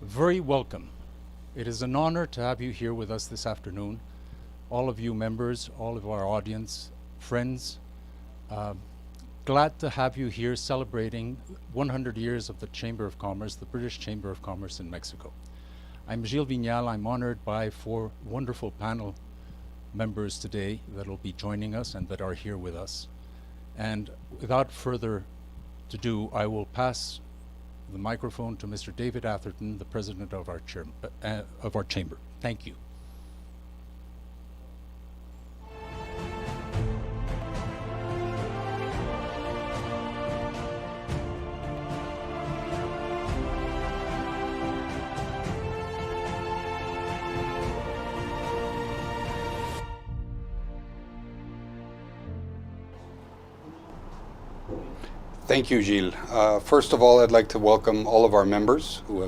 very welcome. It is an honor to have you here with us this afternoon. All of you members, all of our audience, friends, glad to have you here celebrating 100 years of the Chamber of Commerce, the British Chamber of Commerce in Mexico. I'm Gilles Vignal. I'm honored by 4 wonderful panel members today that will be joining us and that are here with us. And without further ado, I will pass the microphone to Mr. David Atherton, the president of our chamber. Thank you. Thank you, Gilles. First of all, I'd like to welcome all of our members who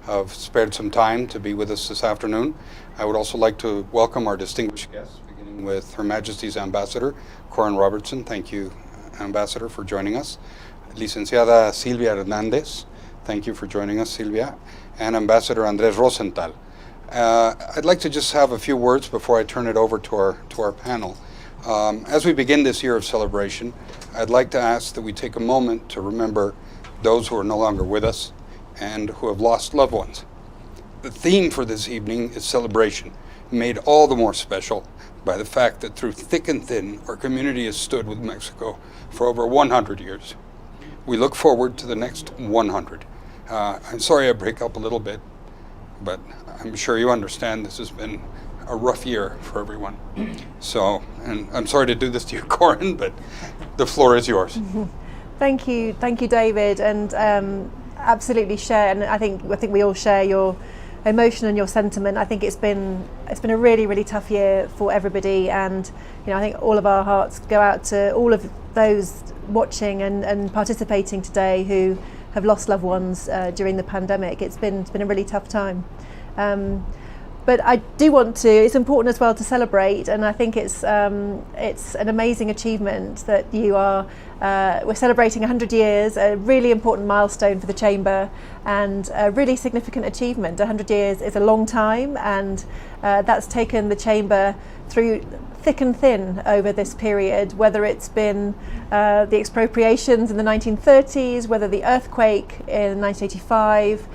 have spared some time to be with us this afternoon. I would also like to welcome our distinguished guests, beginning with Her Majesty's Ambassador, Corin Robertson. Thank you, Ambassador, for joining us. Licenciada Silvia Hernandez. Thank you for joining us, Silvia. And Ambassador Andres Rosenthal. I'd like to just have a few words before I turn it over to our panel. As we begin this year of celebration, I'd like to ask that we take a moment to remember those who are no longer with us and who have lost loved ones. The theme for this evening is celebration, made all the more special by the fact that through thick and thin, our community has stood with Mexico for over 100 years. We look forward to the next 100. I'm sorry I break up a little bit, but I'm sure you understand this has been a rough year for everyone. So, and I'm sorry to do this to you, Corin, but the floor is yours. Thank you, David, and absolutely share. And I think we all share your emotion and your sentiment. I think it's been a really, really tough year for everybody, and I think all of our hearts go out to all of those watching and participating today who have lost loved ones during the pandemic. It's been a really tough time. But I do want to, it's important as well to celebrate, and I think it's an amazing achievement that we're celebrating 100 years, a really important milestone for the Chamber and a really significant achievement. 100 years is a long time, and that's taken the Chamber through thick and thin over this period, whether it's been the expropriations in the 1930s, whether the earthquake in 1985,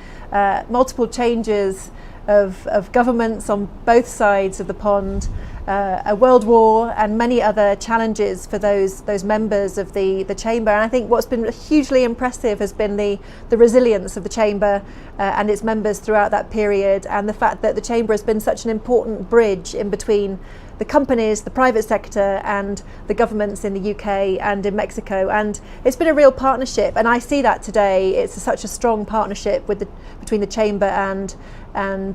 multiple changes of governments on both sides of the pond, a world war, and many other challenges for those members of the Chamber. And I think what's been hugely impressive has been the resilience of the Chamber and its members throughout that period, and the fact that the Chamber has been such an important bridge in between the companies, the private sector, and the governments in the UK and in Mexico. And it's been a real partnership, and I see that today. It's such a strong partnership between the Chamber and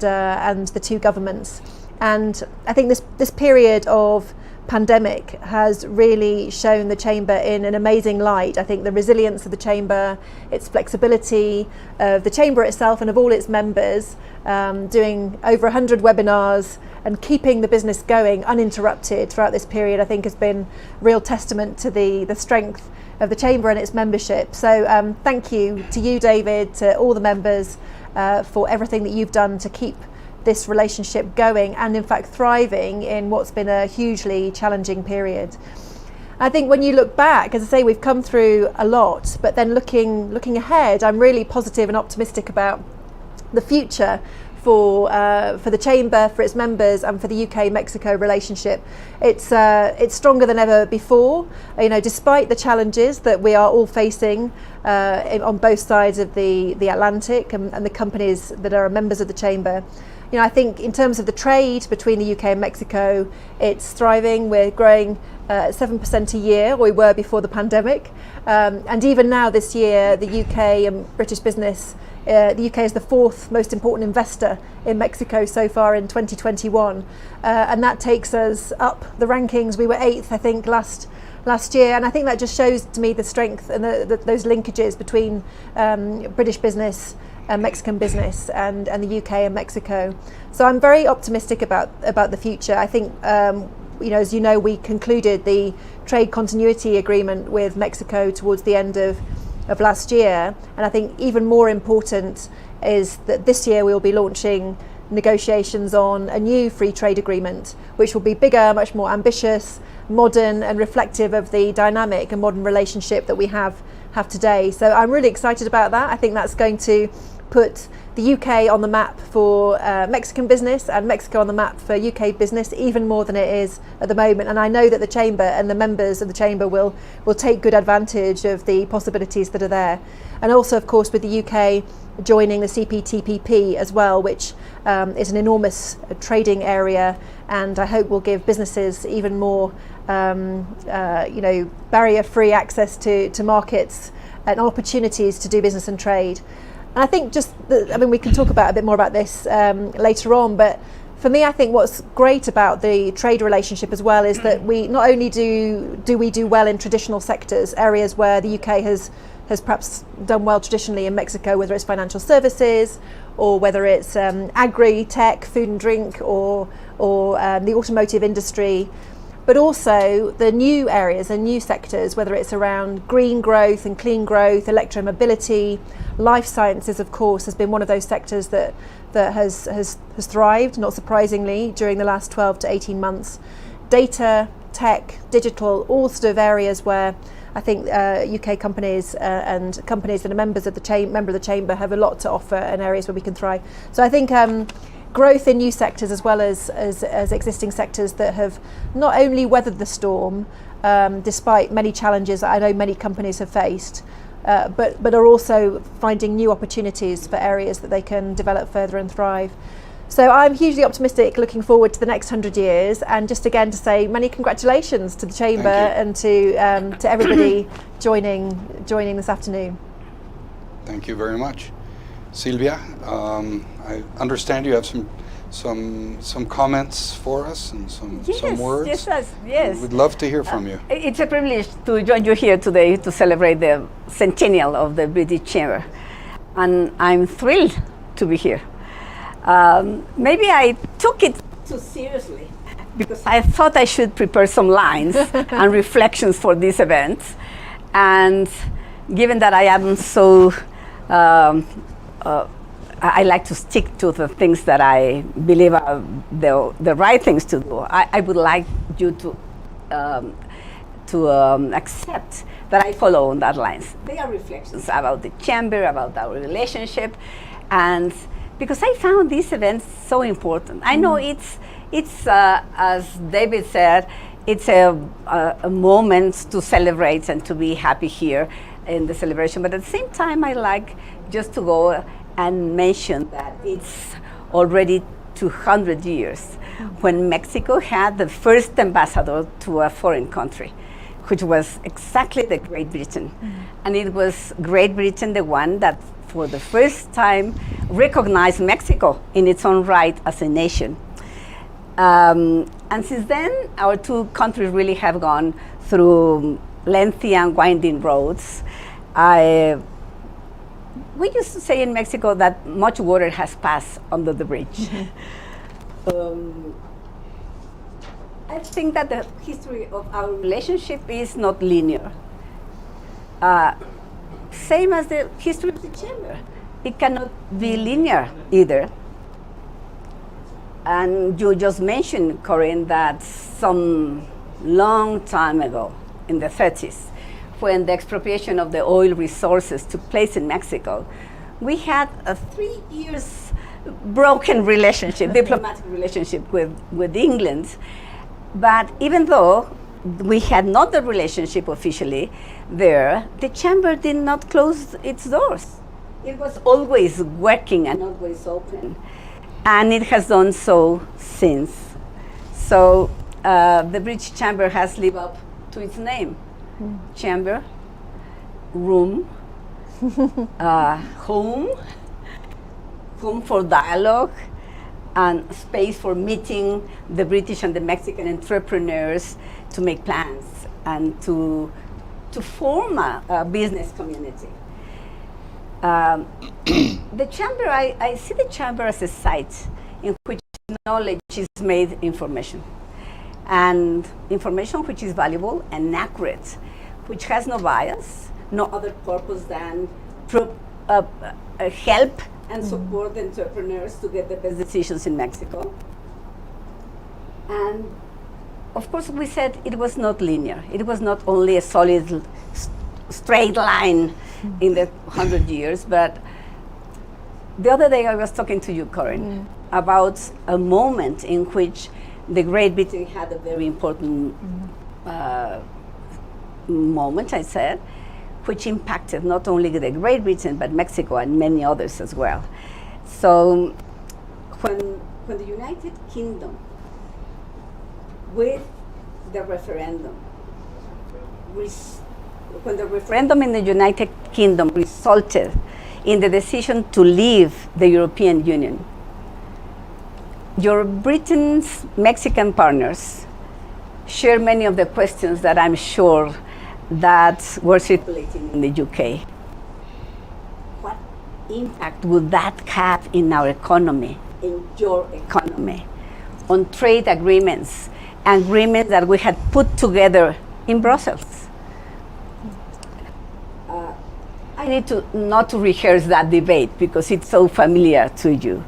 the two governments. And I think this period of pandemic has really shown the Chamber in an amazing light. I think the resilience of the Chamber, its flexibility of the Chamber itself and of all its members, doing over 100 webinars and keeping the business going uninterrupted throughout this period, I think has been real testament to the strength of the Chamber and its membership. So thank you to you, David, to all the members for everything that you've done to keep this relationship going and in fact thriving in what's been a hugely challenging period. I think when you look back, as I say, we've come through a lot, but then looking ahead, I'm really positive and optimistic about the future for the Chamber, for its members, and for the UK-Mexico relationship. It's stronger than ever before. Despite the challenges that we are all facing on both sides of the Atlantic and the companies that are members of the Chamber. I think in terms of the trade between the UK and Mexico, it's thriving. We're growing 7% a year, or we were before the pandemic. And even now this year, the UK and British business, the UK is the 4th most important investor in Mexico so far in 2021. And that takes us up the rankings. We were 8th, I think, last year. And I think that just shows to me the strength and those linkages between British business, Mexican business, and the UK and Mexico. So I'm very optimistic about the future. I think, as you know, we concluded the trade continuity agreement with Mexico towards the end of of last year. And I think even more important is that this year we will be launching negotiations on a new free trade agreement, which will be bigger, much more ambitious, modern and reflective of the dynamic and modern relationship that we have today. So I'm really excited about that. I think that's going to put the UK on the map for Mexican business and Mexico on the map for UK business even more than it is at the moment. And I know that the Chamber and the members of the Chamber will take good advantage of the possibilities that are there. And also, of course, with the UK joining the CPTPP as well, which is an enormous trading area, and I hope will give businesses even more barrier-free access to markets and opportunities to do business and trade. And I think we can talk about a bit more about this later on, but for me, I think what's great about the trade relationship as well is that we not only do we do well in traditional sectors, areas where the UK has perhaps done well traditionally in Mexico, whether it's financial services or whether it's agri-tech, food and drink, or the automotive industry, but also the new areas and new sectors, whether it's around green growth and clean growth, electromobility, life sciences, of course, has been one of those sectors that has thrived, not surprisingly, during the last 12 to 18 months. Data, tech, digital, all sort of areas where I think UK companies and companies that are members of the Chamber have a lot to offer, and areas where we can thrive. So I think growth in new sectors as well as existing sectors that have not only weathered the storm, despite many challenges that I know many companies have faced, but are also finding new opportunities for areas that they can develop further and thrive. So I'm hugely optimistic, looking forward to the next 100 years, and just again to say many congratulations to the Chamber and to everybody joining this afternoon. Thank you very much. Silvia, I understand you have some comments for us and some words. Yes. We'd love to hear from you. It's a privilege to join you here today to celebrate the centennial of the British Chamber, and I'm thrilled to be here. Maybe I took it too seriously because I thought I should prepare some lines and reflections for this event, and given that I am so I like to stick to the things that I believe are the right things to do. I would like you to accept that I follow on that lines. They are reflections about the Chamber, about our relationship, and because I found this event so important. I know it's as David said, it's a moment to celebrate and to be happy here in the celebration, but at the same time I like just to go and mention that it's already 200 years when Mexico had the first ambassador to a foreign country, which was exactly the Great Britain. And it was Great Britain the one that for the first time recognized Mexico in its own right as a nation. And since then, our two countries really have gone through lengthy and winding roads. We used to say in Mexico that much water has passed under the bridge. I think that the history of our relationship is not linear. Same as the history of the Chamber. It cannot be linear either. And you just mentioned, Corinne, that some long time ago, in the 30s, when the expropriation of the oil resources took place in Mexico, we had a 3 years broken relationship, diplomatic relationship with England. But even though we had not the relationship officially there, the Chamber did not close its doors. It was always working and always open. And it has done so since. So the British Chamber has lived up to its name. Chamber, room, home for dialogue, and space for meeting the British and the Mexican entrepreneurs to make plans and to form a business community. The Chamber, I see the Chamber as a site in which knowledge is made information, and information which is valuable and accurate, which has no bias, no other purpose than help and support entrepreneurs to get the best decisions in Mexico. And of course, we said it was not linear. It was not only a solid, straight line in the 100 years, but the other day I was talking to you, Corinne, about a moment in which the Great Britain had a very important moment, I said, which impacted not only the Great Britain, but Mexico and many others as well. So when the United Kingdom, with the referendum, when the referendum in the United Kingdom resulted in the decision to leave the European Union, your Britain's Mexican partners share many of the questions that I'm sure that were circulating in the UK. What impact would that have in our economy, in your economy, on trade agreements that we had put together in Brussels? I need not to rehearse that debate because it's so familiar to you.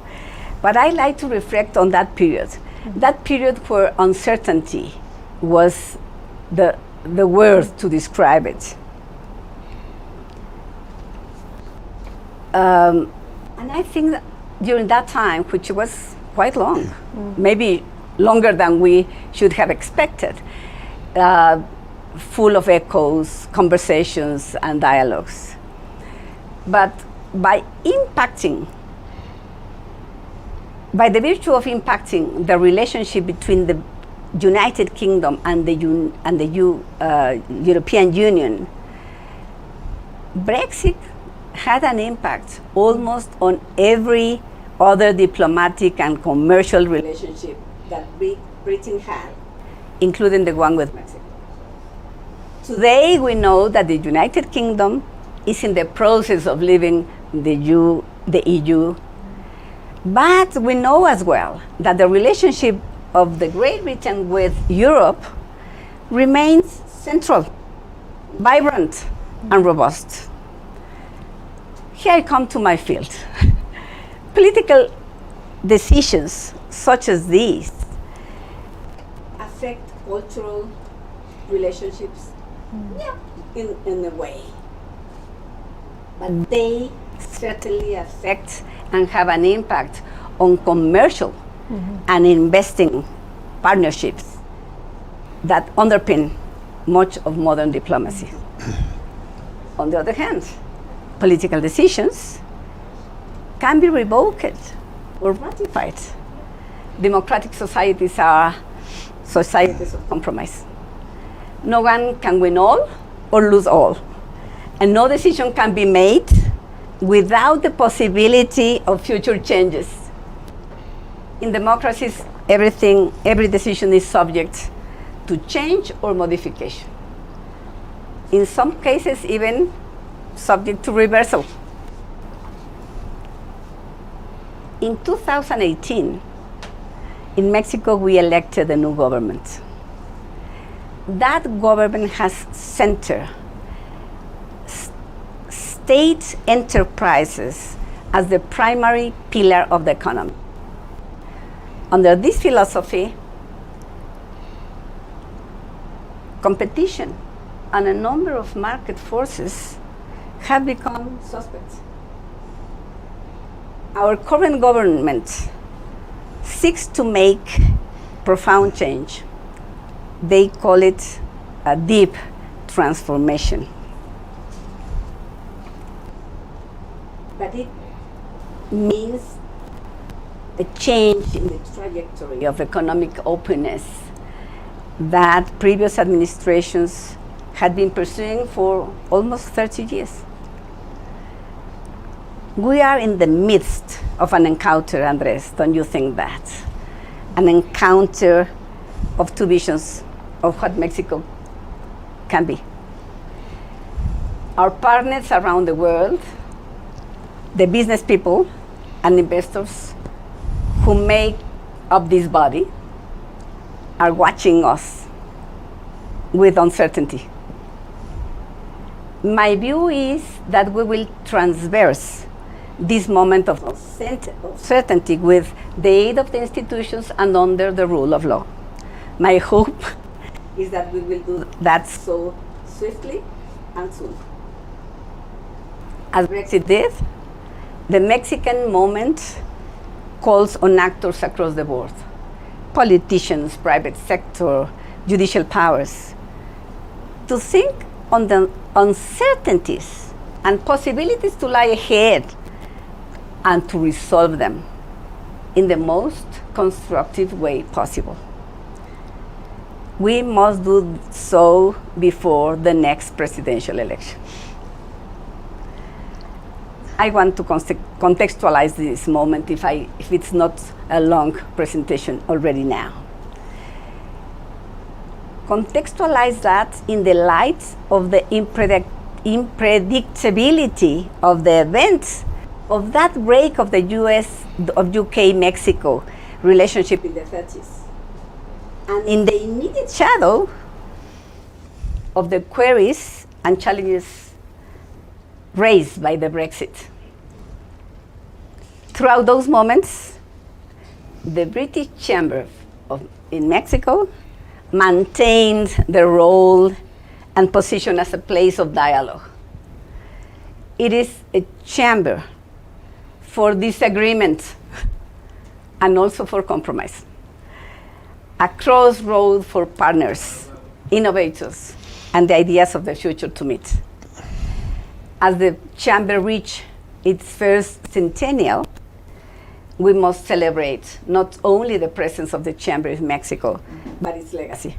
But I like to reflect on that period. That period where uncertainty was the word to describe it. And I think that during that time, which was quite long, maybe longer than we should have expected, full of echoes, conversations, and dialogues. But by the virtue of impacting the relationship between the United Kingdom and the European Union, Brexit had an impact almost on every other diplomatic and commercial relationship that Britain had, including the one with Mexico. Today we know that the United Kingdom is in the process of leaving the EU, but we know as well that the relationship of the Great Britain with Europe remains central, vibrant, and robust. Here I come to my field. Political decisions such as these affect cultural relationships, in a way. But they certainly affect and have an impact on commercial and investing partnerships that underpin much of modern diplomacy. On the other hand, political decisions can be revoked or ratified. Democratic societies are societies of compromise. No one can win all or lose all. And no decision can be made without the possibility of future changes. In democracies, every decision is subject to change or modification. In some cases, even subject to reversal. In 2018, in Mexico, we elected a new government. That government has centered state enterprises as the primary pillar of the economy. Under this philosophy, competition and a number of market forces have become suspects. Our current government seeks to make profound change. They call it a deep transformation. But it means a change in the trajectory of economic openness that previous administrations had been pursuing for almost 30 years. We are in the midst of an encounter, Andres, don't you think that? An encounter of two visions of what Mexico can be. Our partners around the world, the business people and investors who make up this body, are watching us with uncertainty. My view is that we will transverse this moment of uncertainty with the aid of the institutions and under the rule of law. My hope is that we will do that so swiftly and soon. As Brexit did, the Mexican moment calls on actors across the board, politicians, private sector, judicial powers, to think on the uncertainties and possibilities to lie ahead and to resolve them in the most constructive way possible. We must do so before the next presidential election. I want to contextualize this moment if it's not a long presentation already now. Contextualize that in the light of the unpredictability of the events of that break of the UK-Mexico relationship in the 30s. And in the immediate shadow of the queries and challenges raised by the Brexit. Throughout those moments, the British Chamber in Mexico maintained their role and position as a place of dialogue. It is a chamber for disagreement and also for compromise. A crossroad for partners, innovators, and the ideas of the future to meet. As the chamber reaches its first centennial, we must celebrate not only the presence of the chamber in Mexico, but its legacy.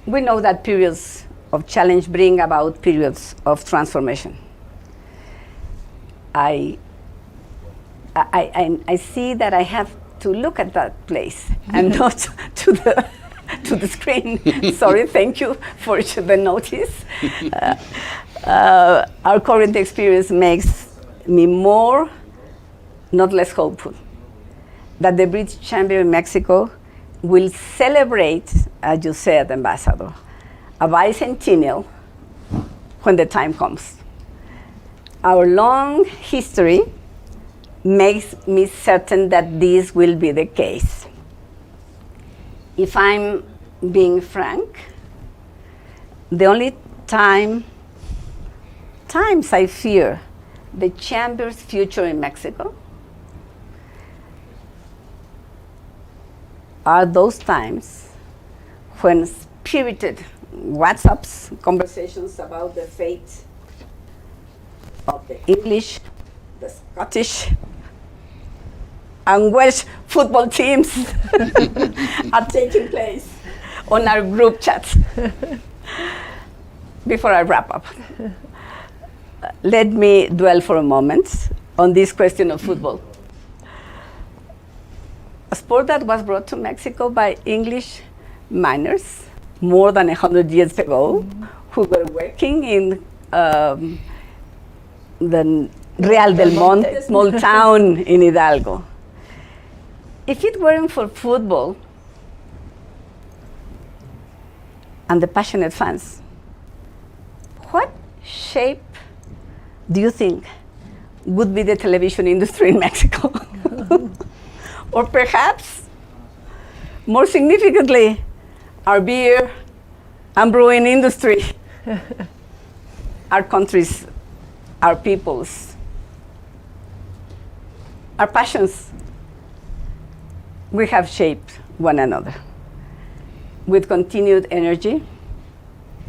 We know that periods of challenge bring about periods of transformation. I see that I have to look at that place and not to the screen. Sorry, thank you for the notice. Our current experience makes me more, not less hopeful, that the British Chamber in Mexico will celebrate, as you said, Ambassador, a bicentennial when the time comes. Our long history makes me certain that this will be the case. If I'm being frank, the only times I fear the chamber's future in Mexico are those times when spirited WhatsApps, conversations about the fate of the English, the Scottish, and Welsh football teams are taking place on our group chat. Before I wrap up, let me dwell for a moment on this question of football. A sport that was brought to Mexico by English miners more than 100 years ago, who were working in the Real del Monte, small town in Hidalgo. If it weren't for football and the passionate fans, what shape do you think would be the television industry in Mexico? Or perhaps, more significantly, our beer and brewing industry, our countries, our peoples, our passions. We have shaped one another. With continued energy,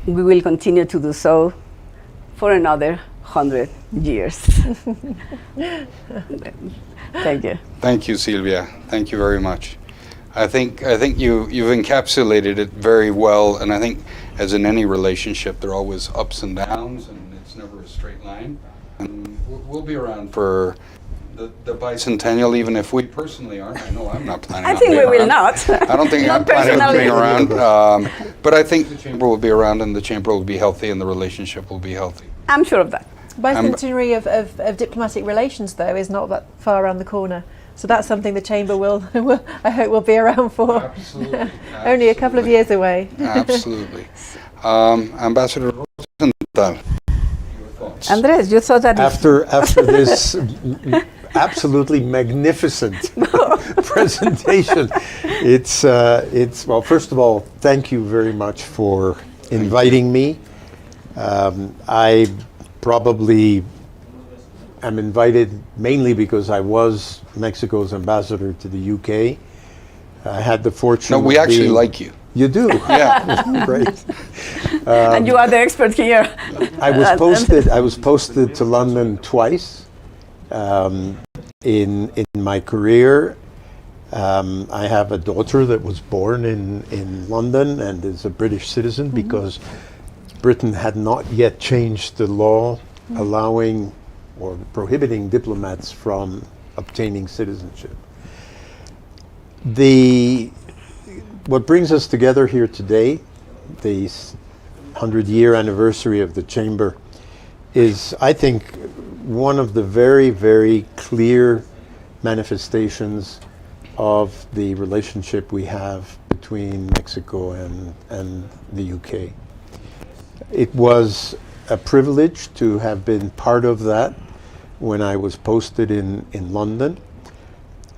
we will continue to do so for another 100 years. Thank you. Thank you, Silvia. Thank you very much. I think you've encapsulated it very well, and I think as in any relationship, there are always ups and downs, and it's never a straight line. And we'll be around for the bicentennial, even if we personally aren't. I know I'm not planning on being around. I think we will not. I don't think I'm planning on being around. But I think the chamber will be around, and the chamber will be healthy, and the relationship will be healthy. I'm sure of that. Bicentenary of diplomatic relations, though, is not that far around the corner. So that's something the Chamber will I hope will be around for. Absolutely. Only a couple of years away. Absolutely. Ambassador Rosenthal, your thoughts? Andres, you thought that After this absolutely magnificent presentation, it's well. First of all, thank you very much for inviting me. I probably am invited mainly because I was Mexico's ambassador to the UK. I had the fortune. No, we of actually being- like you. You do. Yeah. Great. and you are the expert here. I was posted to London twice in my career. I have a daughter that was born in London and is a British citizen because Britain had not yet changed the law allowing or prohibiting diplomats from obtaining citizenship. What brings us together here today, the 100-year anniversary of the Chamber, is, I think, one of the very, very clear manifestations of the relationship we have between Mexico and the UK. It was a privilege to have been part of that when I was posted in London,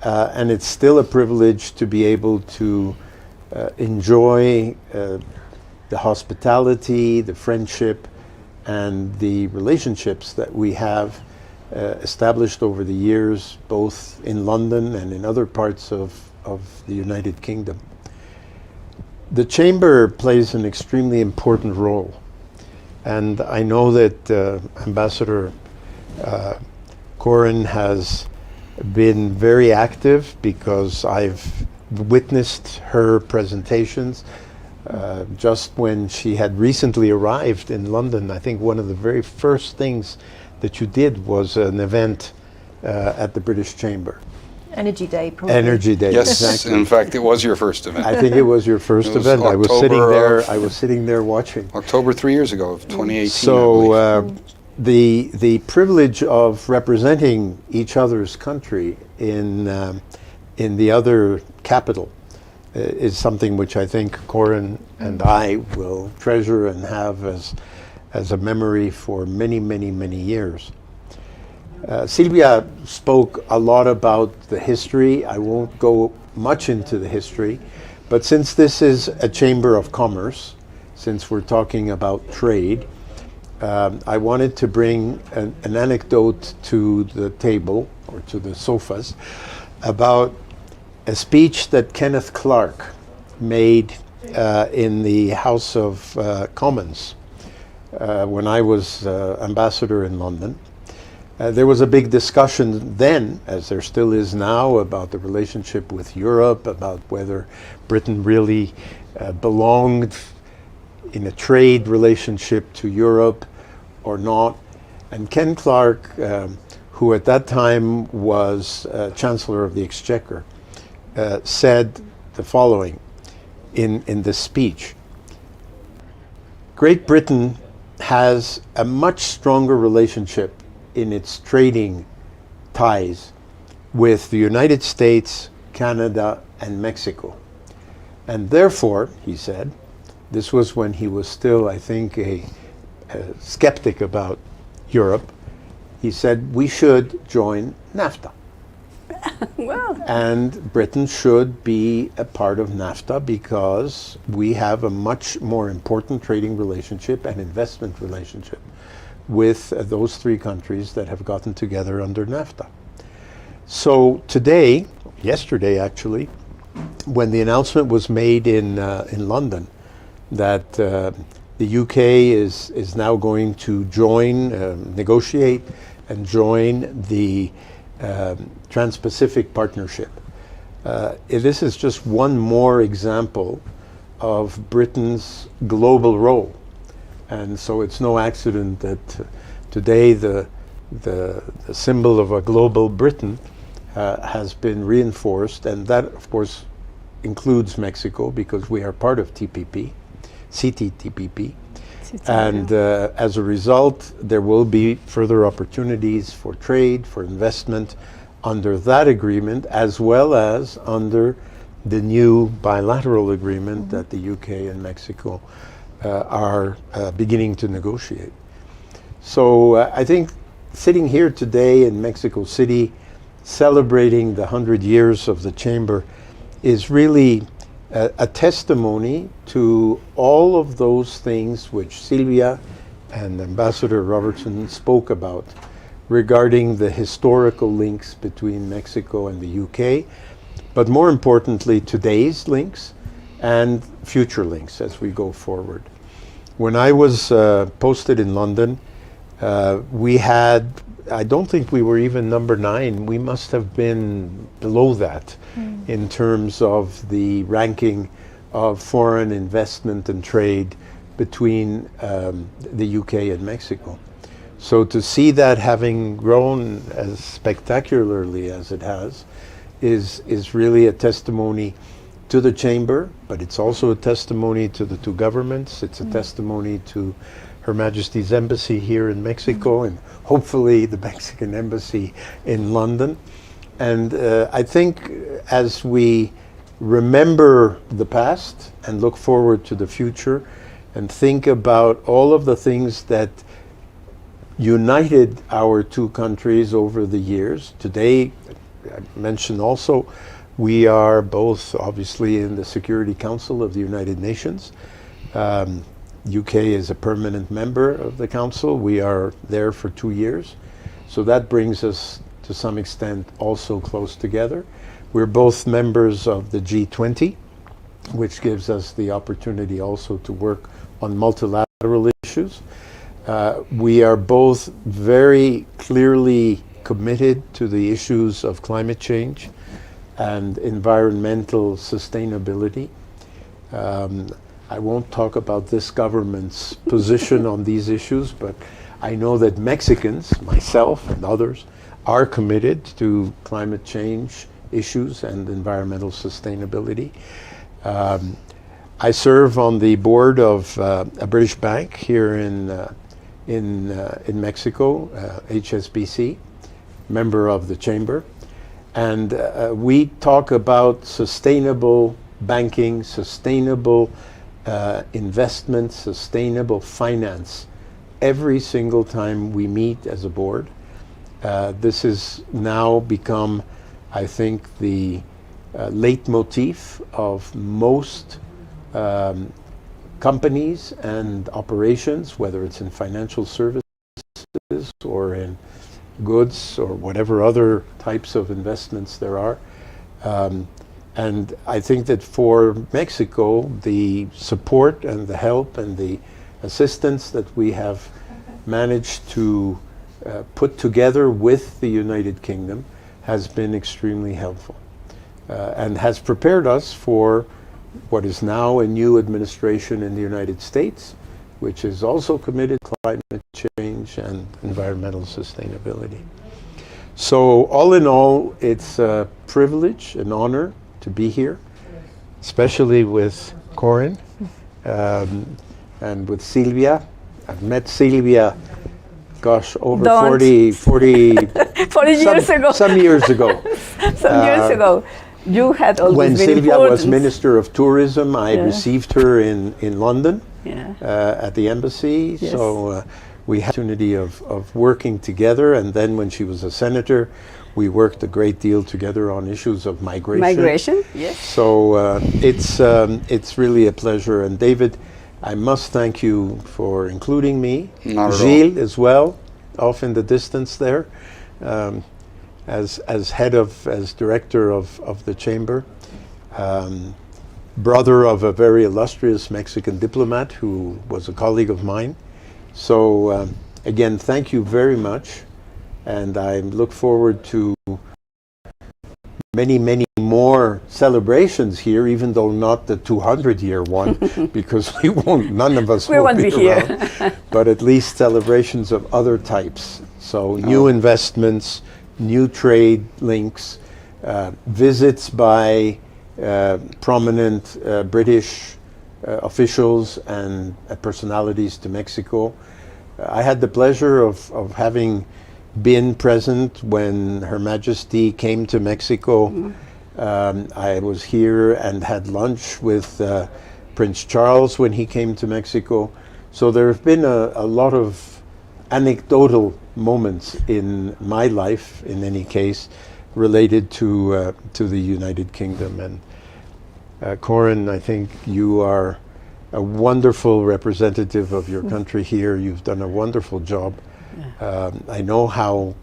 and it's still a privilege to be able to enjoy the hospitality, the friendship, and the relationships that we have established over the years, both in London and in other parts of the United Kingdom. The Chamber plays an extremely important role, and I know that Ambassador Corin has been very active because I've witnessed her presentations just when she had recently arrived in London. I think one of the very first things that you did was an event at the British Chamber. Energy Day, probably. Energy Day. Yes, exactly. in fact, it was your first event. I think it was your first It was event. I was sitting October there. of- I was sitting there watching. October 3 years ago of 2018. I So believe. the privilege of representing each other's country in the other capital is something which I think Corin and I will treasure and have as a memory for many, many, many years. Silvia spoke a lot about the history. I won't go much into the history, but since this is a chamber of commerce, since we're talking about trade, I wanted to bring an anecdote to the table, or to the sofas, about a speech that Kenneth Clarke made in the House of Commons when I was ambassador in London. There was a big discussion then, as there still is now, about the relationship with Europe, about whether Britain really belonged in a trade relationship to Europe or not. And Ken Clarke, who at that time was Chancellor of the Exchequer, said the following in this speech: Great Britain has a much stronger relationship in its trading ties with the United States, Canada, and Mexico. And therefore, he said, this was when he was still, I think, a skeptic about Europe, he said, we should join NAFTA. Well, And Britain should be a part of NAFTA because we have a much more important trading relationship and investment relationship with those three countries that have gotten together under NAFTA. So today, yesterday actually, when the announcement was made in London that the UK is now going to join, negotiate and join the Trans-Pacific Partnership. This is just one more example of Britain's global role. And so it's no accident that today the symbol of a global Britain has been reinforced, and that of course includes Mexico because we are part of TPP, CTTPP. And as a result, there will be further opportunities for trade, for investment under that agreement, as well as under the new bilateral agreement that the UK and Mexico are beginning to negotiate. So I think sitting here today in Mexico City, celebrating the 100 years of the Chamber, is really a testimony to all of those things which Silvia and Ambassador Robertson spoke about regarding the historical links between Mexico and the UK, but more importantly, today's links and future links as we go forward. When I was posted in London, we had, I don't think we were even number 9. We must have been below that in terms of the ranking of foreign investment and trade between the UK and Mexico. So to see that having grown as spectacularly as it has is really a testimony to the Chamber, but it's also a testimony to the two governments. It's a testimony to Her Majesty's Embassy here in Mexico and hopefully the Mexican Embassy in London. And I think as we remember the past and look forward to the future and think about all of the things that united our two countries over the years. Today, I mentioned also, we are both obviously in the Security Council of the United Nations. UK is a permanent member of the Council. We are there for 2 years. So that brings us to some extent also close together. We're both members of the G20, which gives us the opportunity also to work on multilateral issues. We are both very clearly committed to the issues of climate change and environmental sustainability. I won't talk about this government's position on these issues, but I know that Mexicans, myself and others, are committed to climate change issues and environmental sustainability. I serve on the board of a British bank here in Mexico, HSBC, member of the Chamber. And we talk about sustainable banking, sustainable investment, sustainable finance every single time we meet as a board. This has now become, I think, the leitmotif of most companies and operations, whether it's in financial services or in goods or whatever other types of investments there are. And I think that for Mexico, the support and the help and the assistance that we have managed to put together with the United Kingdom has been extremely helpful and has prepared us for what is now a new administration in the United States, which is also committed to climate change and environmental sustainability. So all in all, it's a privilege, an honor to be here, especially with Corin and with Silvia. I've met Silvia, gosh, over 40 years ago. Some years ago. Some years ago. You had always when been Silvia important. was Minister of Tourism, I received her in London at the embassy. Yes. So we had the opportunity of working together. And then when she was a senator, we worked a great deal together on issues of migration. Migration, yes. So it's really a pleasure. And David, I must thank you for including me. Not at all. Gilles as well, off in the distance there. As director of the Chamber, brother of a very illustrious Mexican diplomat who was a colleague of mine. So again, thank you very much, and I look forward to many, many more celebrations here, even though not the 200-year one, because none of us will be here. around, but at least celebrations of other types. So new investments, new trade links, visits by prominent British officials and personalities to Mexico. I had the pleasure of having been present when Her Majesty came to Mexico. I was here and had lunch with Prince Charles when he came to Mexico. So there have been a lot of anecdotal moments in my life, in any case, related to the United Kingdom. And Corin, I think you are a wonderful representative of your country here. You've done a wonderful job. I know how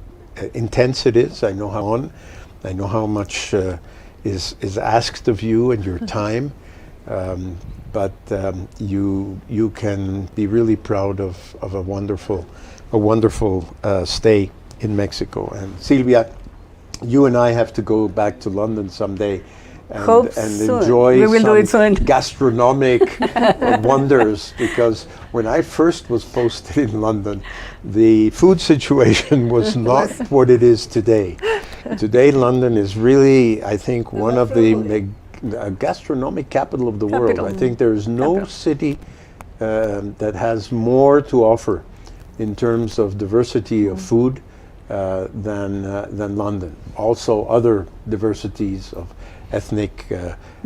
intense it is. I know how much is asked of you and your time. But you can be really proud of a wonderful stay in Mexico. And Silvia, you and I have to go back to London someday and soon. enjoy We will do it some soon. gastronomic wonders, because when I first was posted in London, the food situation was not what it is today. Today, London is really, I think, one of the gastronomic capital of the world. I think there is no city that has more to offer in terms of diversity of food than London. Also, other diversities of ethnic.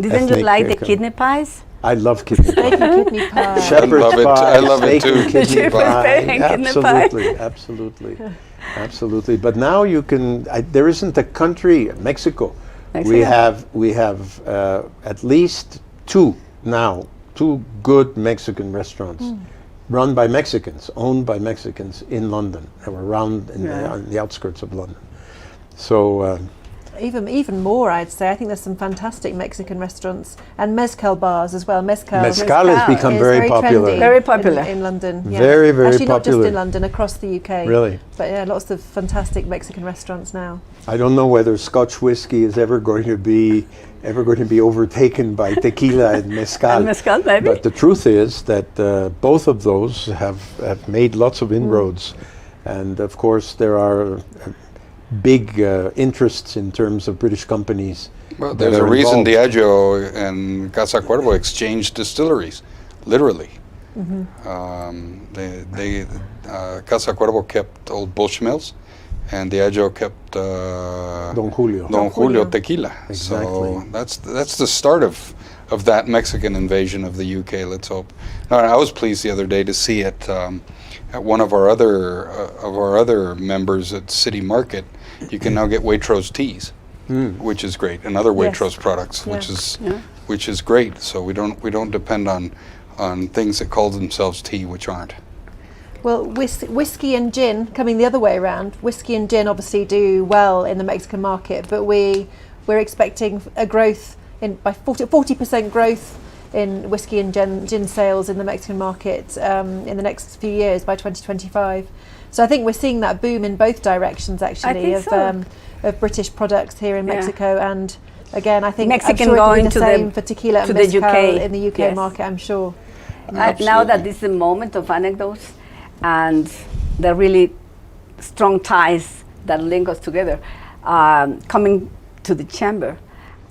Didn't you like the kidney pies? I love kidney pie. Kidney pie. Shepherd's I love it. pie, I love it steak and too. kidney Shepherd's pie. pie and kidney pie. Absolutely. But now you can. There isn't a country, Mexico. Mexico. We have at least two good Mexican restaurants, run by Mexicans, owned by Mexicans in London, or around on the outskirts of London. So. Even more, I'd say. I think there's some fantastic Mexican restaurants and mezcal bars as well. Mezcal Has become is very popular. trendy Very popular. in London. Yeah. Very, very Actually, not just popular. in London, across the UK. Really? But yeah, lots of fantastic Mexican restaurants now. I don't know whether Scotch whiskey is ever going to be overtaken by tequila and mezcal. And mezcal, maybe. But the truth is that both of those have made lots of inroads, and of course there are big interests in terms of British companies. Well, that there's a are reason involved. Diageo and Casa Cuervo exchanged distilleries, literally. Casa Cuervo kept Old Bushmills, and Diageo kept Don Julio. Don Julio tequila. Exactly. So that's the start of that Mexican invasion of the UK. Let's hope. No, I was pleased the other day to see it at one of our other members at City Market. You can now get Waitrose teas, which is great, and other Waitrose products, which is great. So we don't depend on things that call themselves tea, which aren't. Well, whiskey and gin, coming the other way around, whiskey and gin obviously do well in the Mexican market, but we're expecting a growth by 40% growth in whiskey and gin sales in the Mexican market in the next few years by 2025. So I think we're seeing that boom in both directions actually of British products here in Mexico, and again I think Mexican I'm sure going it'll be the same for tequila and mezcal in the UK market, I'm sure. Now that this is a moment of anecdotes and the really strong ties that link us together, coming to the chamber,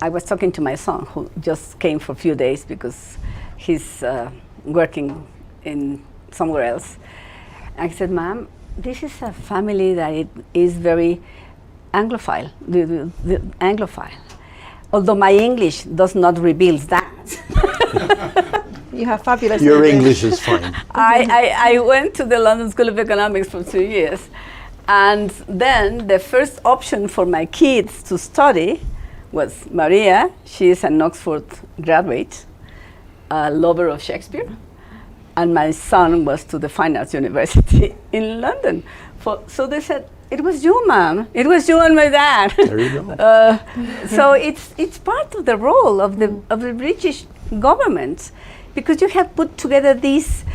I was talking to my son who just came for a few days because he's working in somewhere else. I said, Ma'am, this is a family that it is very Anglophile, the Anglophile. Although my English does not reveal that. You have fabulous Your English is fine. I went to the London School of Economics for 2 years, and then the first option for my kids to study was Maria. She is an Oxford graduate, a lover of Shakespeare, and my son was to the Fine Arts University in London. So they said, it was you, Mom. It was you and my dad. There you go. So it's part of the role of the British government, because you have put together these,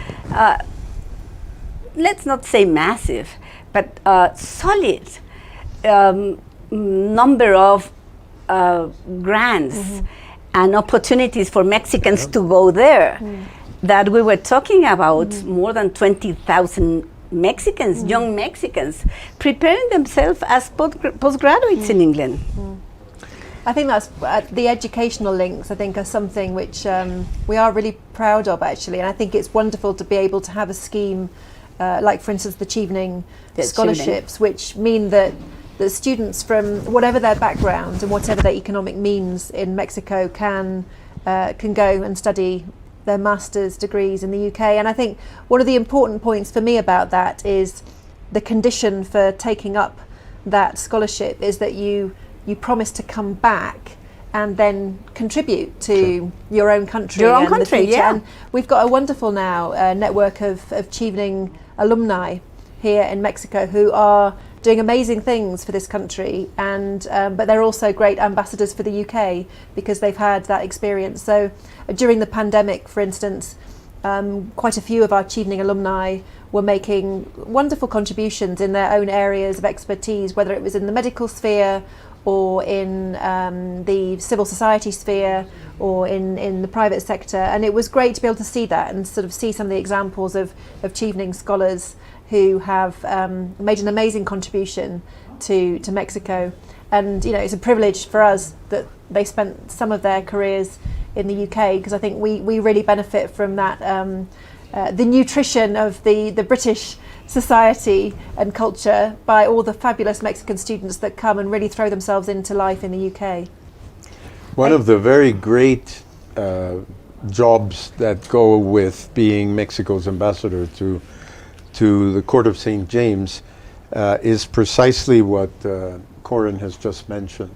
let's not say massive, but solid number of grants and opportunities for Mexicans to go there. That we were talking about more than 20,000 Mexicans, young Mexicans, preparing themselves as postgraduates in England. I think that's the educational links, I think, are something which we are really proud of, actually. And I think it's wonderful to be able to have a scheme like for instance the Chevening The scholarships, which mean that the students from whatever their background and whatever their economic means in Mexico can go and study their master's degrees in the UK. And I think one of the important points for me about that is the condition for taking up that scholarship is that you promise to come back and then contribute to your own country. Your own and the country, future. yeah. And we've got a wonderful now network of Chevening alumni here in Mexico who are doing amazing things for this country, and but they're also great ambassadors for the UK because they've had that experience. So during the pandemic, for instance, quite a few of our Chevening alumni were making wonderful contributions in their own areas of expertise, whether it was in the medical sphere or in the civil society sphere or in the private sector. And it was great to be able to see that and sort of see some of the examples of Chevening scholars who have made an amazing contribution to Mexico. And you know, it's a privilege for us that they spent some of their careers in the UK, because I think we really benefit from that, the nutrition of the British society and culture by all the fabulous Mexican students that come and really throw themselves into life in the UK. One of the very great jobs that go with being Mexico's ambassador to the Court of St. James is precisely what Corin has just mentioned.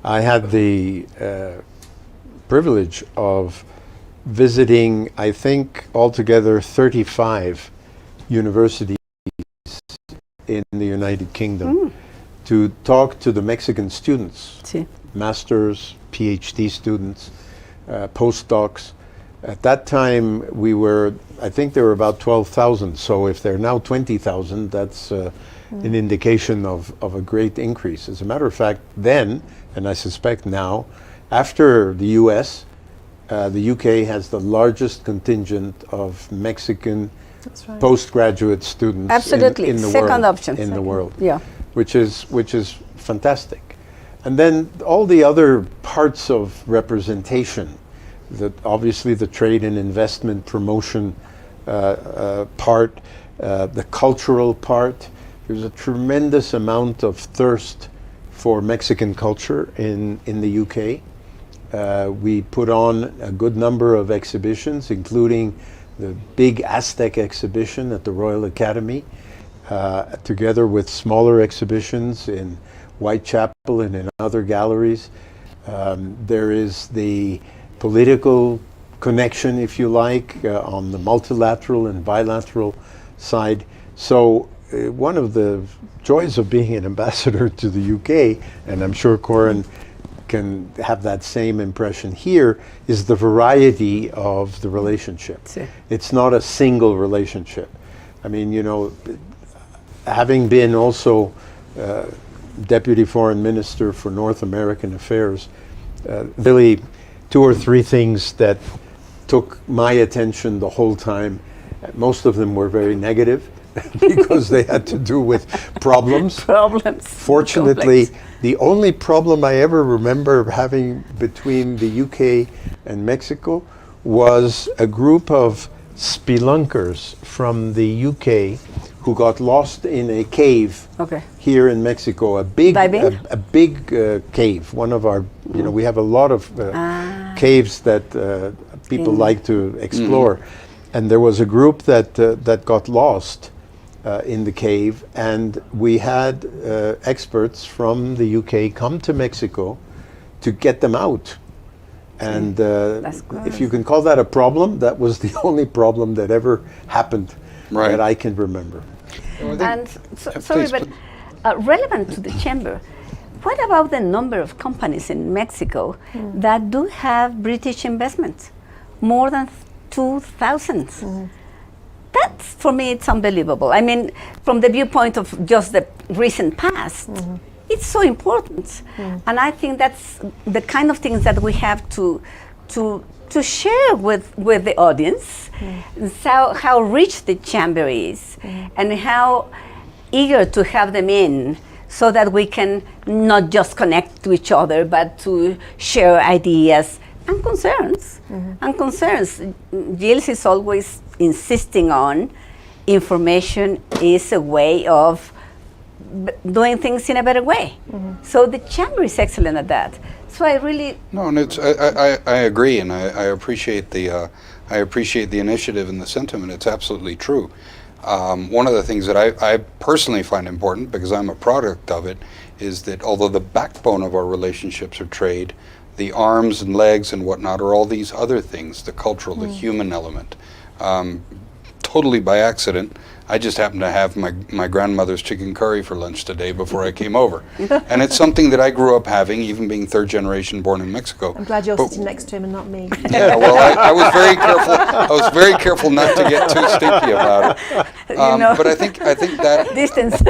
I had the privilege of visiting, I think, altogether 35 universities in the United Kingdom to talk to the Mexican students, masters, PhD students, postdocs. At that time, I think there were about 12,000. So if there are now 20,000, that's an indication of a great increase. As a matter of fact, then, and I suspect now, after the US, the UK has the largest contingent of Mexican postgraduate students Absolutely. in the Second world. option. In the world, Yeah. which is fantastic. And then all the other parts of representation, obviously the trade and investment promotion part, the cultural part. There's a tremendous amount of thirst for Mexican culture in the UK. We put on a good number of exhibitions, including the big Aztec exhibition at the Royal Academy, together with smaller exhibitions in Whitechapel and in other galleries. There is the political connection, if you like, on the multilateral and bilateral side. So one of the joys of being an ambassador to the UK, and I'm sure Corin can have that same impression here, is the variety of the relationship. It's not a single relationship. I mean, you know, having been also Deputy Foreign Minister for North American Affairs, really 2 or 3 things that took my attention the whole time. Most of them were very negative because they had to do with problems. Fortunately, the only problem I ever remember having between the UK and Mexico was a group of spelunkers from the UK who got lost in a cave here in Mexico, a big cave. One of our, you know, we have a lot of caves that people like to explore, and there was a group that got lost in the cave, and we had experts from the UK come to Mexico to get them out. And if you can call that a problem, that was the only problem that ever happened that I can remember. And sorry, but relevant to the chamber, what about the number of companies in Mexico that do have British investments? More than 2,000. That's, for me, it's unbelievable. I mean, from the viewpoint of just the recent past, it's so important. And I think that's the kind of things that we have to share with the audience. So how rich the chamber is and how eager to have them in, so that we can not just connect to each other, but to share ideas and concerns. And concerns, Gilles is always insisting on information is a way of doing things in a better way. So the chamber is excellent at that. So I really No, and it's I agree, and I appreciate the initiative and the sentiment. It's absolutely true. One of the things that I personally find important, because I'm a product of it, is that although the backbone of our relationships are trade, the arms and legs and whatnot are all these other things, the cultural, the human element. Totally by accident, I just happened to have my grandmother's chicken curry for lunch today before I came over. And it's something that I grew up having, even being third generation born in Mexico. I'm glad you're sitting next to him and not me. Yeah, well, I was very careful. I was very careful not to get too stinky about it. But I think that distance.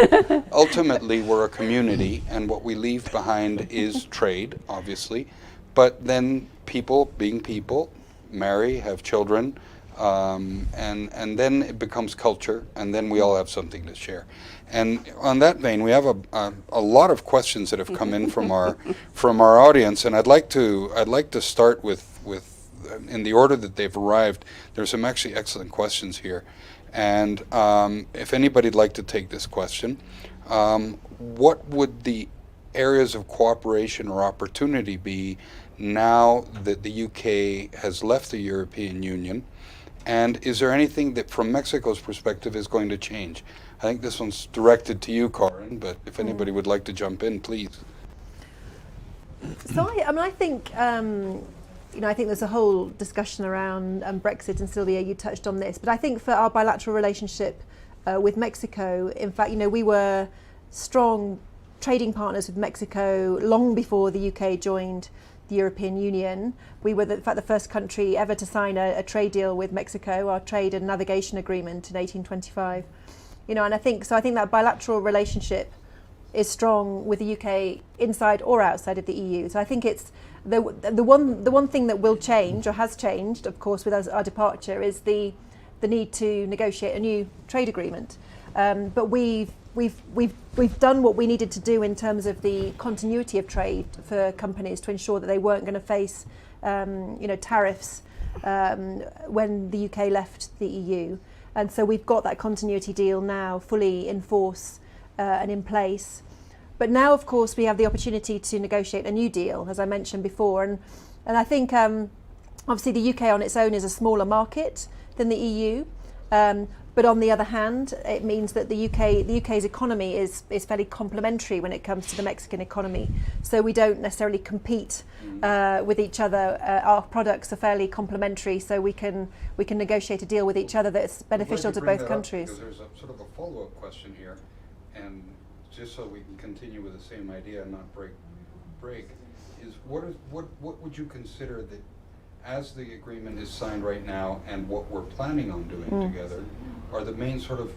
ultimately we're a community, and what we leave behind is trade, obviously. But then people, being people, marry, have children, and then it becomes culture, and then we all have something to share. And on that vein, we have a lot of questions that have come in from our audience, and I'd like to start with in the order that they've arrived. There's some actually excellent questions here, and if anybody'd like to take this question, what would the areas of cooperation or opportunity be now that the UK has left the European Union? And is there anything that, from Mexico's perspective, is going to change? I think this one's directed to you, Corinne, but if anybody would like to jump in, please. So I think I think there's a whole discussion around Brexit, and Sylvia, you touched on this. But I think for our bilateral relationship with Mexico, in fact, we were strong trading partners with Mexico long before the UK joined the European Union. We were, in fact, the first country ever to sign a trade deal with Mexico, our trade and navigation agreement in 1825. And I think that bilateral relationship is strong with the UK inside or outside of the EU. So I think it's the one thing that will change, or has changed, of course, with our departure, is the need to negotiate a new trade agreement. But we've done what we needed to do in terms of the continuity of trade for companies to ensure that they weren't going to face tariffs when the UK left the EU. And so we've got that continuity deal now fully in force and in place. But now, of course, we have the opportunity to negotiate a new deal, as I mentioned before. And I think obviously the UK on its own is a smaller market than the EU. But on the other hand, it means that the UK's economy is fairly complementary when it comes to the Mexican economy. So we don't necessarily compete with each other. Our products are fairly complementary, so we can negotiate a deal with each other that's beneficial to both countries. Because there's a sort of a follow-up question here, and just so we can continue with the same idea and not break, is what would you consider that, as the agreement is signed right now and what we're planning on doing together, are the main sort of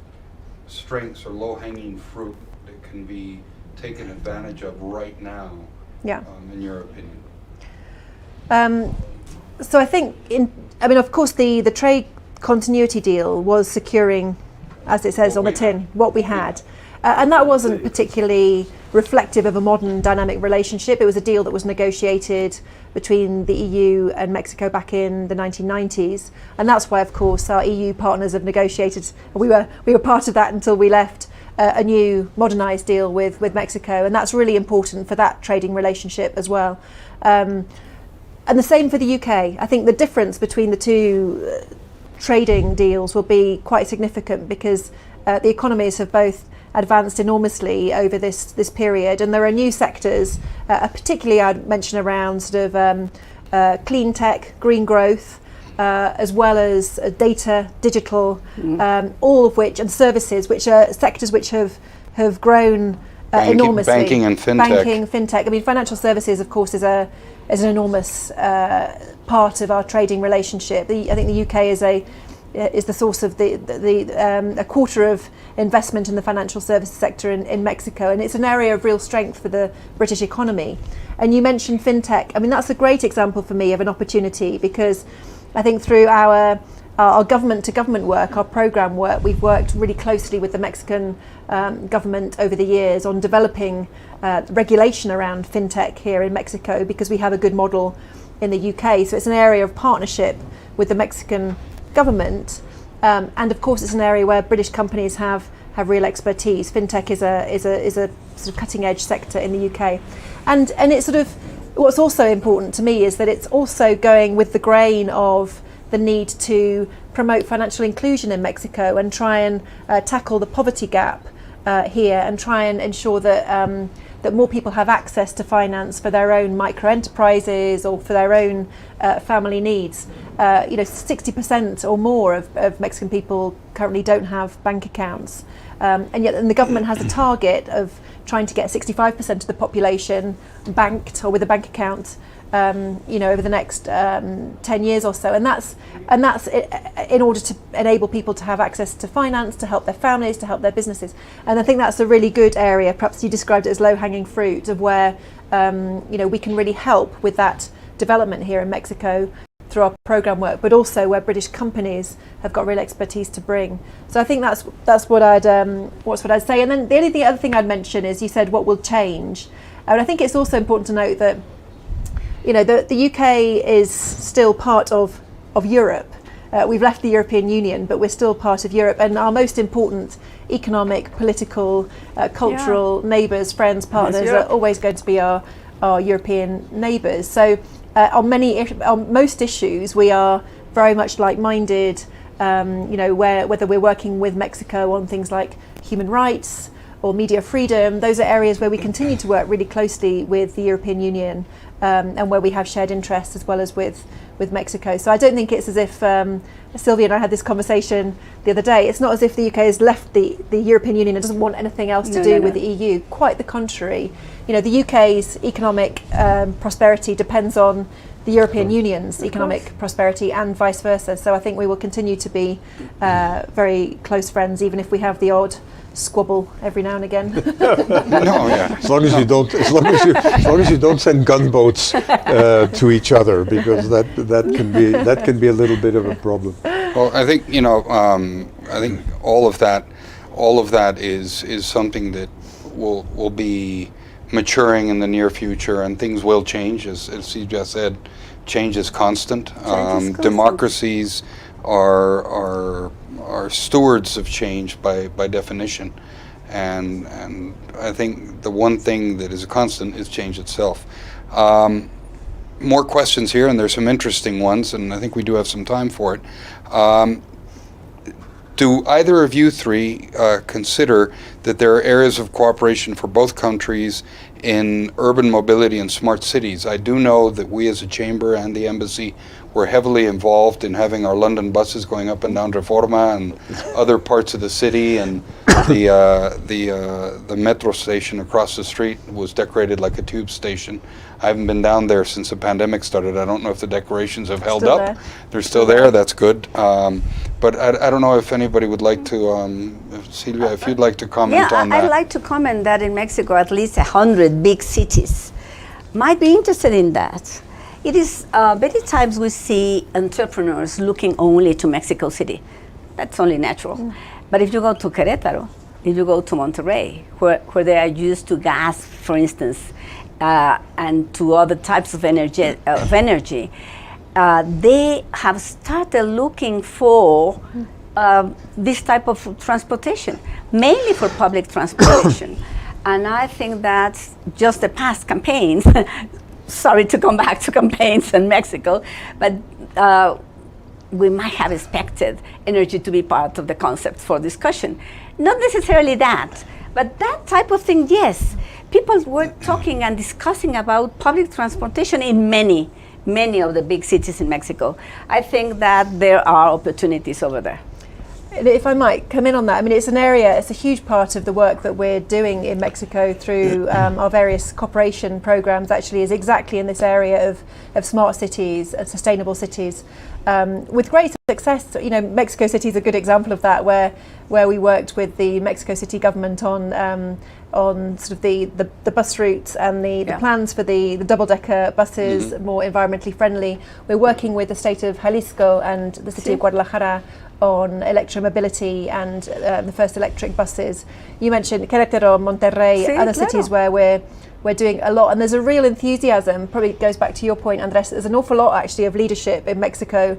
strengths or low-hanging fruit that can be taken advantage of right now, in your opinion? So I think, of course, the trade continuity deal was securing, as it says on the tin, what we had. And that wasn't particularly reflective of a modern dynamic relationship. It was a deal that was negotiated between the EU and Mexico back in the 1990s. And that's why, of course, our EU partners have negotiated, we were part of that until we left, a new modernised deal with Mexico. And that's really important for that trading relationship as well. And the same for the UK. I think the difference between the two trading deals will be quite significant, because the economies have both advanced enormously over this period, and there are new sectors, particularly I'd mention around sort of clean tech, green growth, as well as data, digital, all of which, and services, which are sectors which have grown enormously. Banking and fintech. Fintech. Financial services, of course, is an enormous part of our trading relationship. I think the UK is the source of a quarter of investment in the financial services sector in Mexico, and it's an area of real strength for the British economy. And you mentioned fintech. That's a great example for me of an opportunity, because I think through our government to government work, our program work, we've worked really closely with the Mexican government over the years on developing regulation around fintech here in Mexico, because we have a good model in the UK. So it's an area of partnership with the Mexican government, and of course it's an area where British companies have real expertise. Fintech is a sort of cutting edge sector in the UK, and it's sort of, what's also important to me is that it's also going with the grain of the need to promote financial inclusion in Mexico and try and tackle the poverty gap here, and try and ensure that that more people have access to finance for their own micro enterprises or for their own family needs. 60% or more of Mexican people currently don't have bank accounts, and yet the government has a target of trying to get 65% of the population banked or with a bank account, over the next 10 years or so, and that's in order to enable people to have access to finance, to help their families, to help their businesses. And I think that's a really good area. Perhaps you described it as low-hanging fruit, of where we can really help with that development here in Mexico through our program work, but also where British companies have got real expertise to bring. So I think that's what I'd say. And then the other thing I'd mention is, you said what will change, and I think it's also important to note that the UK is still part of Europe. We've left the European Union, but we're still part of Europe, and our most important economic, political, cultural neighbours, friends, partners are always going to be our European neighbours. So on most issues we are very much like-minded, whether we're working with Mexico on things like human rights or media freedom. Those are areas where we continue to work really closely with the European Union, and where we have shared interests as well as with Mexico. So I don't think it's as if, Sylvia and I had this conversation the other day, it's not as if the UK has left the European Union and doesn't want anything else to do with the EU. Quite the contrary. The UK's economic prosperity depends on the European Union's economic prosperity, and vice versa. So I think we will continue to be very close friends, even if we have the odd squabble every now and again. As long as you don't send gunboats to each other, because that can be a little bit of a problem. Well, I think I think all of that is something that will be maturing in the near future, and things will change, as you just said. Change is constant. Democracies are stewards of change by definition, and I think the one thing that is a constant is change itself. More questions here, and there's some interesting ones, and I think we do have some time for it. Do either of you three consider that there are areas of cooperation for both countries in urban mobility and smart cities? I do know that we as a chamber and the embassy were heavily involved in having our London buses going up and down Reforma and other parts of the city, and the metro station across the street was decorated like a tube station. I haven't been down there since the pandemic started. I don't know if the decorations have held up. There. They're still there. That's good. But I don't know if anybody would like to, Silvia, if you'd like to comment on that. I'd like to comment that in Mexico, at least 100 big cities might be interested in that. It is many times we see entrepreneurs looking only to Mexico City. That's only natural. But if you go to Querétaro, if you go to Monterrey, where they are used to gas, for instance, and to other types of energy, they have started looking for this type of transportation, mainly for public transportation. And I think that just the past campaigns, sorry to come back to campaigns in Mexico, but we might have expected energy to be part of the concept for discussion. Not necessarily that, but that type of thing, yes. People were talking and discussing about public transportation in many of the big cities in Mexico. I think that there are opportunities over there. If I might come in on that, I mean, it's a huge part of the work that we're doing in Mexico through our various cooperation programs, actually, is exactly in this area of smart cities and sustainable cities. With great success. Mexico City is a good example of that, where we worked with the Mexico City government on sort of the bus routes and the plans for the double-decker buses, more environmentally friendly. We're working with the state of Jalisco and the city of Guadalajara on electromobility and the first electric buses. You mentioned Querétaro, Monterrey, other cities where we're doing a lot, and there's a real enthusiasm. Probably goes back to your point, Andres. There's an awful lot actually of leadership in Mexico,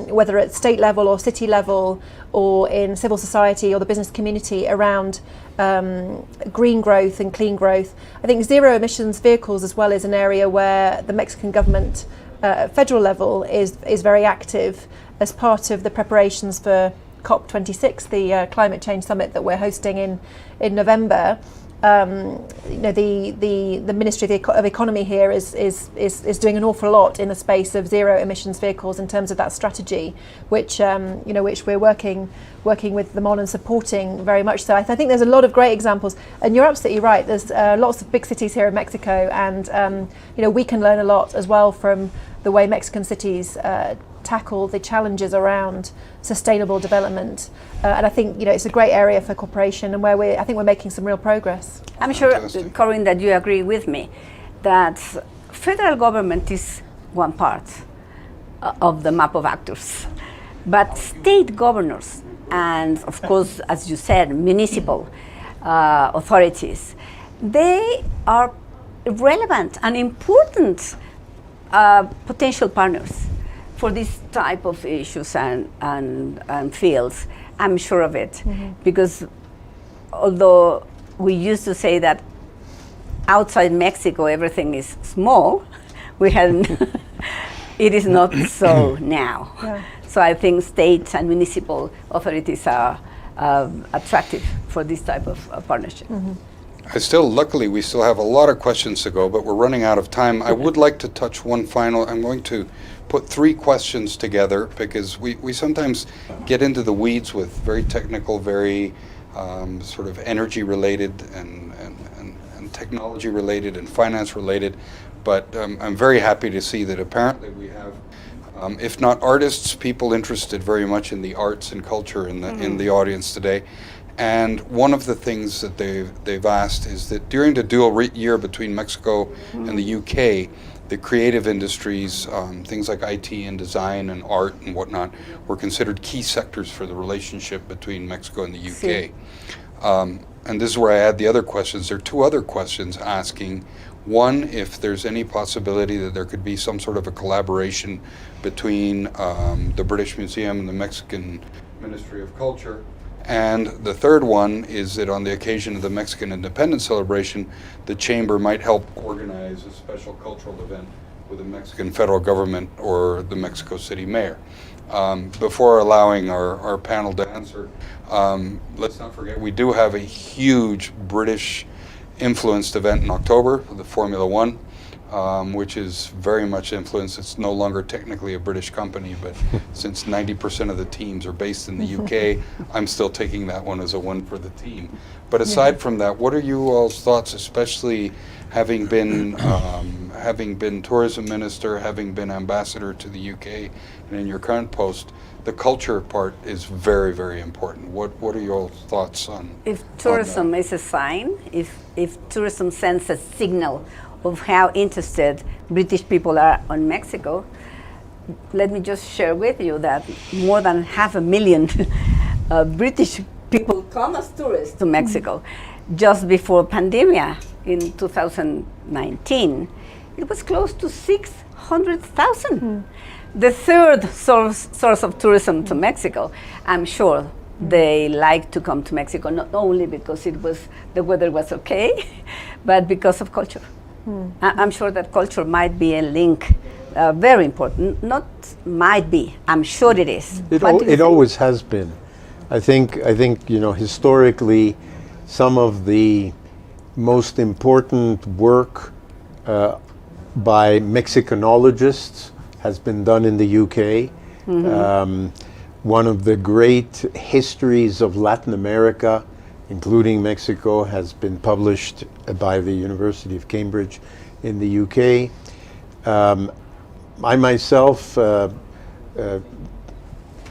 whether at state level or city level, or in civil society or the business community around green growth and clean growth. I think zero emissions vehicles as well is an area where the Mexican government at federal level is very active as part of the preparations for COP26, the climate change summit that we're hosting in November. The Ministry of Economy here is doing an awful lot in the space of zero emissions vehicles in terms of that strategy, which which we're working with them on and supporting very much so. I think there's a lot of great examples, and you're absolutely right. There's lots of big cities here in Mexico, and we can learn a lot as well from the way Mexican cities tackle the challenges around sustainable development, and I think it's a great area for cooperation, and where I think we're making some real progress. I'm sure, Corinne, that you agree with me that federal government is one part of the map of actors, but state governors and, of course, as you said, municipal authorities, they are relevant and important potential partners for this type of issues and fields. I'm sure of it, because although we used to say that outside Mexico everything is small, it is not so now. Yeah. So I think state and municipal authorities are attractive for this type of partnership. Luckily, we still have a lot of questions to go, but we're running out of time. I would like to touch one final. I'm going to put 3 questions together, because we sometimes get into the weeds with very technical, very sort of energy related and technology related and finance related. But I'm very happy to see that apparently we have, if not artists, people interested very much in the arts and culture in the audience today. And one of the things that they've asked is that during the dual year between Mexico and the UK, the creative industries, things like IT and design and art and whatnot, were considered key sectors for the relationship between Mexico and the UK. And this is where I add the other questions. There are 2 other questions asking, one, if there's any possibility that there could be some sort of a collaboration between the British Museum and the Mexican Ministry of Culture. And the third one is that on the occasion of the Mexican Independence celebration, the Chamber might help organize a special cultural event with the Mexican federal government or the Mexico City mayor. Before allowing our panel to answer, let's not forget we do have a huge British influenced event in October, the Formula One, which is very much influenced. It's no longer technically a British company, but since 90% of the teams are based in the UK, I'm still taking that one as a win for the team. But aside from that, what are you all's thoughts, especially having been tourism minister, having been ambassador to the UK, and in your current post, the culture part is very, very important. What are your thoughts on? If tourism is a sign, if tourism sends a signal of how interested British people are on Mexico, let me just share with you that more than 500,000 British people come as tourists to Mexico. Just before pandemia in 2019, it was close to 600,000. The third source of tourism to Mexico. I'm sure they like to come to Mexico not only because the weather was okay, but because of culture. I'm sure that culture might be a link, very important. Not might be, I'm sure it is. It always has been. I think historically, some of the most important work by Mexicanologists has been done in the UK. One of the great histories of Latin America, including Mexico, has been published by the University of Cambridge in the UK. I myself, in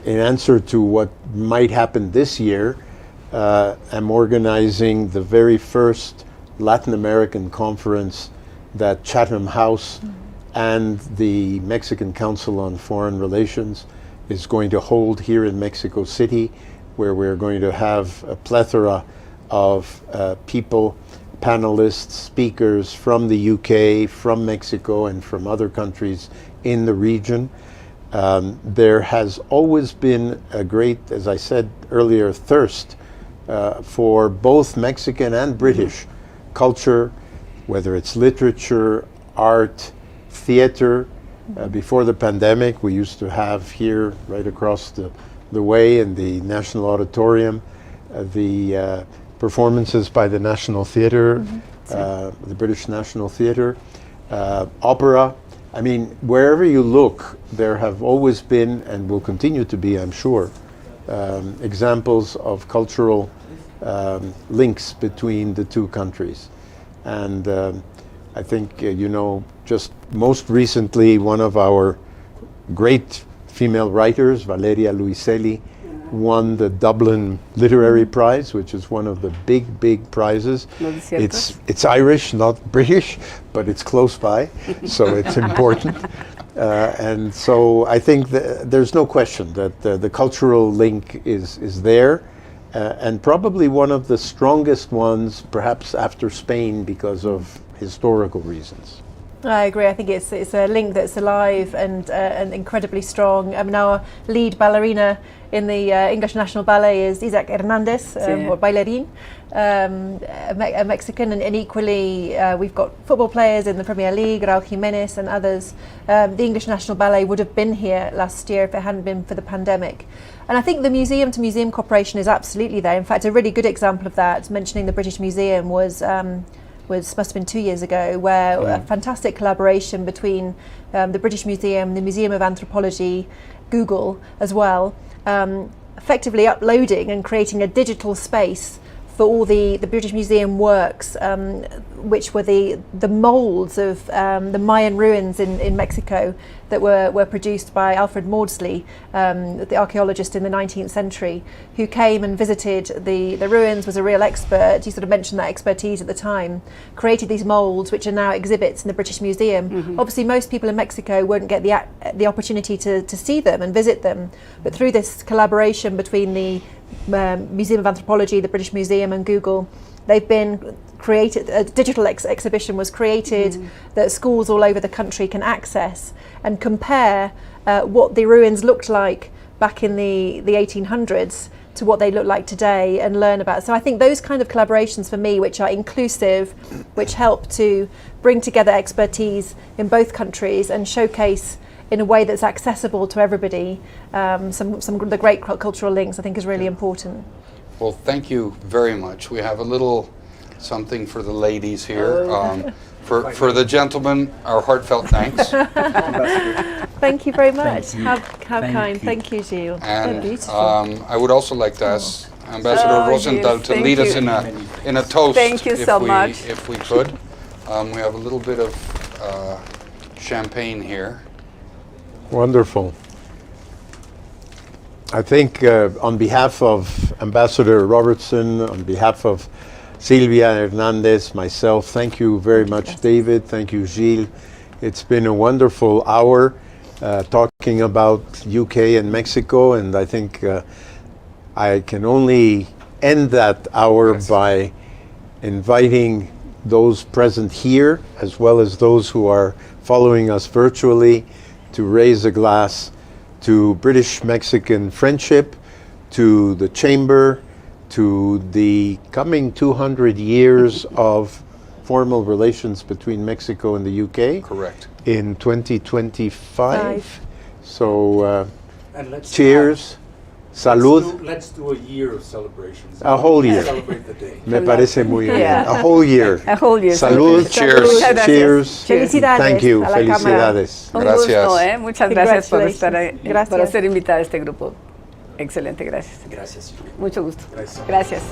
answer to what might happen this year, am organizing the very first Latin American conference that Chatham House and the Mexican Council on Foreign Relations is going to hold here in Mexico City, where we're going to have a plethora of people panelists, speakers from the UK, from Mexico, and from other countries in the region. There has always been a great, as I said earlier, thirst for both Mexican and British culture, whether it's literature, art, theater. Before the pandemic, we used to have here, right across the way in the National Auditorium, the performances by the National Theatre, the British National Theatre, opera. I mean, wherever you look, there have always been, and will continue to be, I'm sure, examples of cultural links between the two countries. And I think, you know, just most recently, one of our great female writers, Valeria Luiselli, won the Dublin Literary Prize, which is one of the big prizes. It's Irish, not British, but it's close by, so it's important. And so I think there's no question that the cultural link is there, and probably one of the strongest ones, perhaps after Spain, because of historical reasons. I agree. I think it's a link that's alive and incredibly strong. I mean, our lead ballerina in the English National Ballet is Isaac Hernandez, or bailarin, a Mexican, and equally we've got football players in the Premier League, Raúl Jiménez and others. The English National Ballet would have been here last year if it hadn't been for the pandemic. And I think the museum to museum cooperation is absolutely there. In fact, a really good example of that, mentioning the British Museum, must have been 2 years ago, where a fantastic collaboration between the British Museum, the Museum of Anthropology, Google as well, effectively uploading and creating a digital space for all the British Museum works, which were the moulds of the Mayan ruins in Mexico that were produced by Alfred Maudsley, the archaeologist in the 19th century, who came and visited the ruins, was a real expert. He sort of mentioned that expertise at the time, created these moulds which are now exhibits in the British Museum. Obviously most people in Mexico won't get the opportunity to see them and visit them, but through this collaboration between the Museum of Anthropology, the British Museum and Google, they've been created, a digital exhibition was created that schools all over the country can access and compare what the ruins looked like back in the 1800s to what they look like today and learn about. So I think those kind of collaborations for me, which are inclusive, which help to bring together expertise in both countries and showcase in a way that's accessible to everybody, some of the great cultural links, I think is really important. Well, thank you very much. We have a little something for the ladies here. For the gentlemen, our heartfelt thanks. Thank you very much. Thank you. How kind. Thank you, Gilles. And beautiful. I would also like to ask Ambassador Rosenthal Gilles, to thank lead us you. in a toast. Thank you so much. If we could. We have a little bit of champagne here. Wonderful. I think on behalf of Ambassador Robertson, on behalf of Silvia Hernandez, myself, thank you very much, David. Thank you, Gilles. It's been a wonderful hour talking about UK and Mexico, and I think I can only end that hour by inviting those present here, as well as those who are following us virtually, to raise a glass to British-Mexican friendship, to the Chamber, to the coming 200 years of formal relations between Mexico and the UK. Correct. In 2025. So And let's cheers, salud. Let's do a year of celebrations. A whole year. Celebrate the day. Me parece muy bien. Yeah. A whole year. A whole year. Salud, Cheers. Muchas gracias. cheers. Felicidades Thank you. a la cámara. Felicidades. Un Gracias. gusto, muchas gracias por Congratulations. estar Gracias. por ser invitada a este grupo. Excelente, gracias. Gracias. Mucho gusto. Gracias. Gracias.